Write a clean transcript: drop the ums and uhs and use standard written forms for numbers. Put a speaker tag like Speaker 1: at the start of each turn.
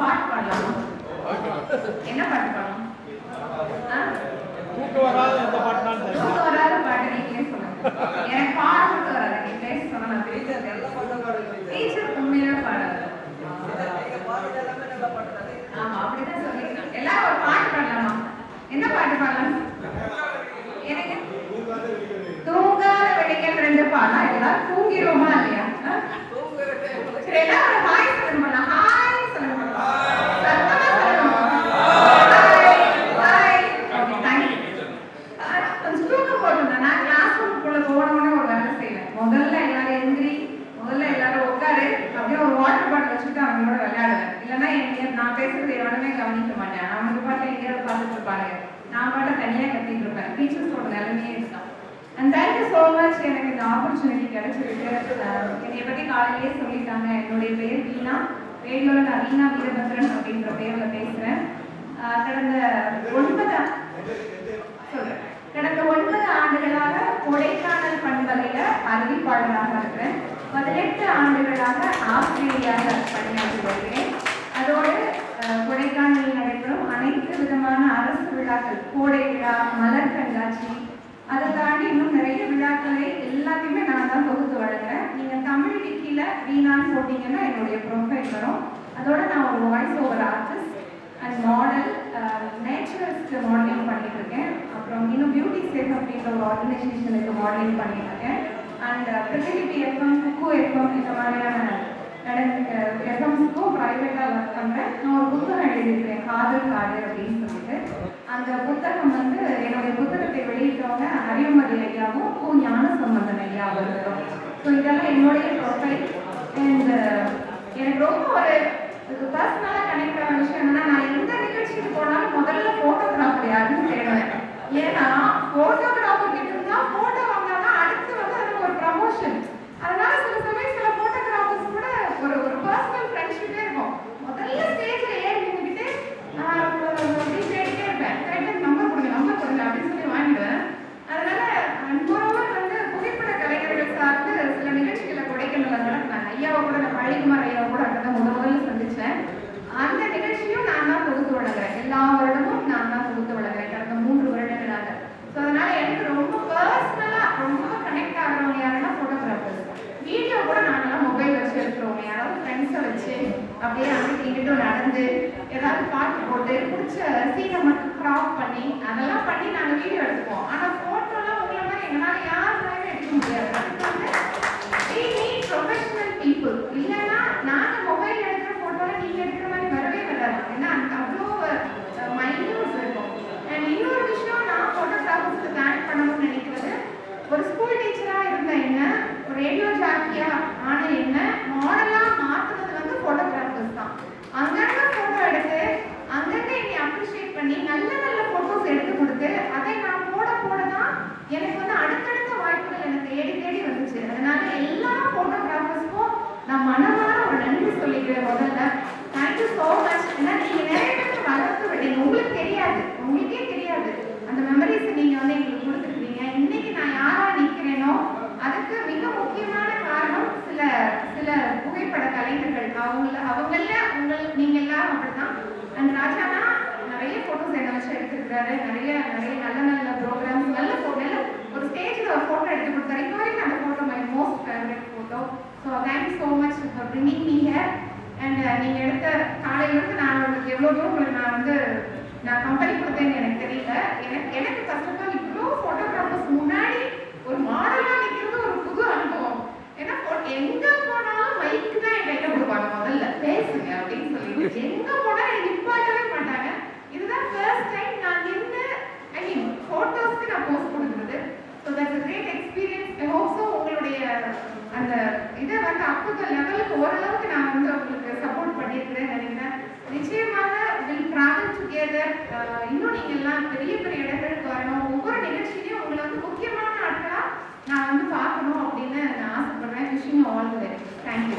Speaker 1: பாட்டு பாடலாமா? என்ன பாட்டு பாடலாம்?
Speaker 2: தூக்கம் வராத எந்த பாட்டுனாலும் சரி.
Speaker 1: தூக்கம் வராத பாட்டு நீங்களே சொல்லுங்க. எனக்கு பாட்டு வராது. நீ பேச சொன்னா நான் பேசுறது எல்லாம் பாட்டு பாடுவேன். டீச்சர் உண்மையிலே பாடாது. நீங்க பாடுறது எல்லாமே நல்லா பாடுறாங்க. ஆமா, அப்படிதான் சொல்லிருக்காங்க. எல்லாரும் ஒரு பாட்டு பாடலாமா? என்ன பாட்டு பாடலாம்? எனக்கு தூங்காத விழிகள் 2 பாடா. எல்லாரும் தூங்கிடுவோமா இல்லையா? சரி, எல்லாரும் ஹாய் சொல்லுங்க. ஹாய் சொல்லுங்க. சத்தமா சொல்லுங்க. ஹாய். கொஞ்சம் தூக்கம் போட்டுங்க. நான் கிளாஸ் ரூமுக்குள்ள போனோடனே ஒரு வேலை செய்வேன். முதல்ல எல்லாரும் எந்திரி, முதல்ல எல்லாரும் உட்காரு, அப்படியே ஒரு வாட்டர் பாட்டில் வச்சுட்டு அவங்களோட விளையாடுவேன். இல்லைன்னா நான் பேசுறது எவனுமே கவனிக்க மாட்டேன். அவனுக்கு பாட்டு எங்கேயாவது பார்த்துட்டு இருப்பாங்க. நான் பாட்ட தனியாக கத்திட்டு இருப்பேன். டீச்சர்ஸோட நிலைமையே இருக்கான். அண்ட் தேங்க்யூ ஸோ மச் எனக்கு இந்த ஆப்பர்ச்சுனிட்டி கிடைச்சிருக்கு. என்னை பற்றி காலையிலேயே சொல்லிட்டாங்க. என்னுடைய பேர் வீணா. ரேடியோவில் நான் வீணா வீரபத்ரன் அப்படின்ற பேரில் பேசுகிறேன். கடந்த 9 ஆண்டுகளாக கொடைக்கானல் பண்பலையில் அறிவிப்பாளராக இருக்கிறேன். 18 ஆண்டுகளாக ஆசிரியராக பணியாற்றி வருகிறேன். அதோடு கொடைக்கானலில் நடைபெறும் அனைத்து விதமான அரசு விழாக்கள், கோடை விழா, மலர் கண்காட்சி, அதை தாண்டி இன்னும் நிறைய விழாக்களை எல்லாத்தையுமே நான் தான் தொகுத்து வழங்குறேன். நீங்கள் தமிழ் விக்கியில் வீணான்னு போட்டிங்கன்னா என்னுடைய ப்ரொஃபைல் வரும். அதோட நான் ஒரு voice over artist and model, naturalist modelling பண்ணிட்டு இருக்கேன். அப்புறம் இன்னும் பியூட்டி சேஃப் அப்படின்ற ஒரு ஆர்கனைசேஷனுக்கு மாடலிங் பண்ணிட்டு இருக்கேன். And Pratilipi FM, cook FM, இந்த மாதிரியான எஃப்எம்ஸுக்கும் ப்ரைவேட்டாக ஒர்க் பண்ணுறேன். நான் ஒரு புத்தகம் எழுதியிருக்கிறேன், காதல் காடு அப்படின்னு சொல்லிட்டு. அந்த புத்தகம் வந்து என்னுடைய புத்தகத்தை வெளியிட்டவங்க அறிவுமதி ஐயாவும் ஞான சம்பந்தன் ஐயா அவர்களும். ஸோ இதெல்லாம் என்னுடைய ப்ரொஃபைல். அண்ட் எனக்கு ரொம்ப ஒரு பர்சனலாக கனெக்ட் ஆன விஷயம் என்னன்னா, நான் எந்த நிகழ்ச்சிக்கு போனாலும் முதல்ல ஃபோட்டோகிராஃபர் யாருன்னு தேடுவேன். ஏன்னா ஃபோட்டோகிராஃபர் கிட்ட இருந்தால் ஃபோட்டோ வாங்கினா அடுத்து வந்து அதுக்கு ஒரு ப்ரமோஷன். அதனால சில சமயம் சில ஃபோட்டோகிராஃபர்ஸ் கூட ஒரு பர்சனல் ஃப்ரெண்ட்ஷிப்பே இருக்கும். முதல்ல ஸ்டேஜில் ஏறி நின்றுக்கிட்டு அப்படி தேடிட்டே இருப்பேன். கரெக்டாக நம்பர் கொடுங்க அப்படின்னு சொல்லி வாங்கிடுவேன். அதனால அன்புறவர் வந்து புகைப்பட கலைஞர்கள் சார்ந்து சில நிகழ்ச்சிகளை கொடைக்கானல நடத்தினாங்க. ஐயாவை கூட நான் பழனிக்குமார் ஐயாவை கூட அங்கே தான் முதல்ல சந்திச்சேன். அந்த நிகழ்ச்சியும் நான் தான் தொகுத்து வழங்குறேன். எல்லா வருடமும் நான் தான் தொகுத்து வழங்குறேன் கடந்த 3 வருடங்களாக. ஸோ அதனால எனக்கு ரொம்ப பர்சனலாக ரொம்ப கனெக்ட் ஆகிறவங்க யாருன்னா ஃபோட்டோகிராஃபர்ஸ். வீடியோ கூட நாங்கள்லாம் மொபைல் வச்சு எடுக்கிறோம். யாராவது ஃப்ரெண்ட்ஸை வச்சு அப்படியே அங்கிட்டு இங்கிட்டும் நடந்து ஏதாவது பாட்டு போட்டு பிடிச்ச சீனை மட்டும் க்ராப் பண்ணி அதெல்லாம் பண்ணி நாங்கள் வீடியோ எடுத்துப்போம். ஆனால் ஃபோட்டோலாம் உங்களை மாதிரி எங்களால் யாருனாலுமே எடுக்க முடியாது. அதுக்கு வந்து we need professional people. இல்லைன்னா நாங்கள் மொபைல் எடுக்கிற ஃபோட்டோவில் நீங்கள் எடுக்கிற மாதிரி வரவே வராது. ஏன்னா அவ்வளோ மைன்யூட்ஸ் இருக்கும். அண்ட் இன்னொரு விஷயம் நான் ஃபோட்டோகிராஃபர்ஸ்க்கு தேங்க் பண்ணணும்னு நினைக்கிறது, ஒரு ஸ்கூல் டீச்சராக இருந்த என்ன, ஒரு ரேடியோ ஜாக்கியா ஆன என்ன மாடலாக மாற்றுறது வந்து ஃபோட்டோகிராஃபர்ஸ் தான். அங்கங்கே ஃபோட்டோ எடுத்து அங்கங்கே என்னை அப்ரிஷியேட் பண்ணி நல்ல நல்ல ஃபோட்டோஸ் எடுத்து கொடுத்து அதை நான் போட தான் எனக்கு வந்து அடுத்தடுத்த வாய்ப்புகள் எனக்கு தேடி வந்துச்சு. அதனால எல்லா ஃபோட்டோகிராஃபர்ஸ்க்கும் நான் மனமார ஒரு நன்றி சொல்லிக்கிறேன். முதல்ல தேங்க்யூ ஸோ மச். ஏன்னா நீங்கள் நிறைய பேருக்கு வளர்த்து விட்டீங்க. உங்களுக்கே தெரியாது அந்த மெமரிஸை நீங்கள் வந்து எங்களுக்கு கொடுத்துருக்கீங்க. இன்னைக்கு நான் யாராக நிற்கிறேனோ அதுக்கு மிக முக்கியமான காரணம் சில புகைப்பட கலைஞர்கள். அவங்கள நீங்கள் எல்லாரும் அப்படிதான். அந்த ராஜானா நிறைய ஃபோட்டோஸ் என்னை வச்சு எடுத்துருக்காரு. நிறைய நல்ல ப்ரோக்ராம்ஸ், நல்ல ஒரு ஸ்டேஜில் ஒரு ஃபோட்டோ எடுத்து கொடுத்தாரு. இப்போ வரைக்கும் அந்த photo my most favourite photo. So thank you so much for bringing me here. And நீங்கள் எடுத்த காலையிலேருந்து நான் உங்களுக்கு எவ்வளோ தூரம் உங்களுக்கு நான் கம்பெனி கொடுத்தேன்னு எனக்கு தெரியல. எனக்கு ஃபர்ஸ்ட் ஆஃப் ஆல் இவ்வளோ ஃபோட்டோகிராஃபர்ஸ் முன்னாடி ஒரு மாடலாக நிற்கிறது ஒரு புது அனுபவம். ஏன்னா எங்கே போனாலும் மைக்கு தான் என் கையில் கொடுப்பாங்க. முதல்ல பேசுங்க அப்படின்னு சொல்லிட்டு எங்கே போனாலும் எனக்கு நிப்பாட்டவே மாட்டாங்க. இதுதான் ஃபர்ஸ்ட் டைம் நான் நின்று ஃபோட்டோஸ்க்கு நான் போஸ்ட் கொடுக்குறது. So that's a great experience. I hope so. உங்களுடைய அந்த இதை வந்து அப்போ லெவலுக்கு ஓரளவுக்கு நான் வந்து உங்களுக்கு சப்போர்ட் பண்ணியிருக்கிறேன்னு நினைக்கிறேன். நிச்சயமாக வில் ட்ராவல் டுகெதர். இன்னும் நீங்கள் எல்லாம் பெரிய இடங்களுக்கு வரணும். ஒவ்வொரு நிகழ்ச்சியிலையும் உங்களை வந்து முக்கியமான ஆட்களாக நான் வந்து பார்க்கணும் அப்படின்னு நான் ஆசைப்படுறேன். Wishing all the best. Thank you.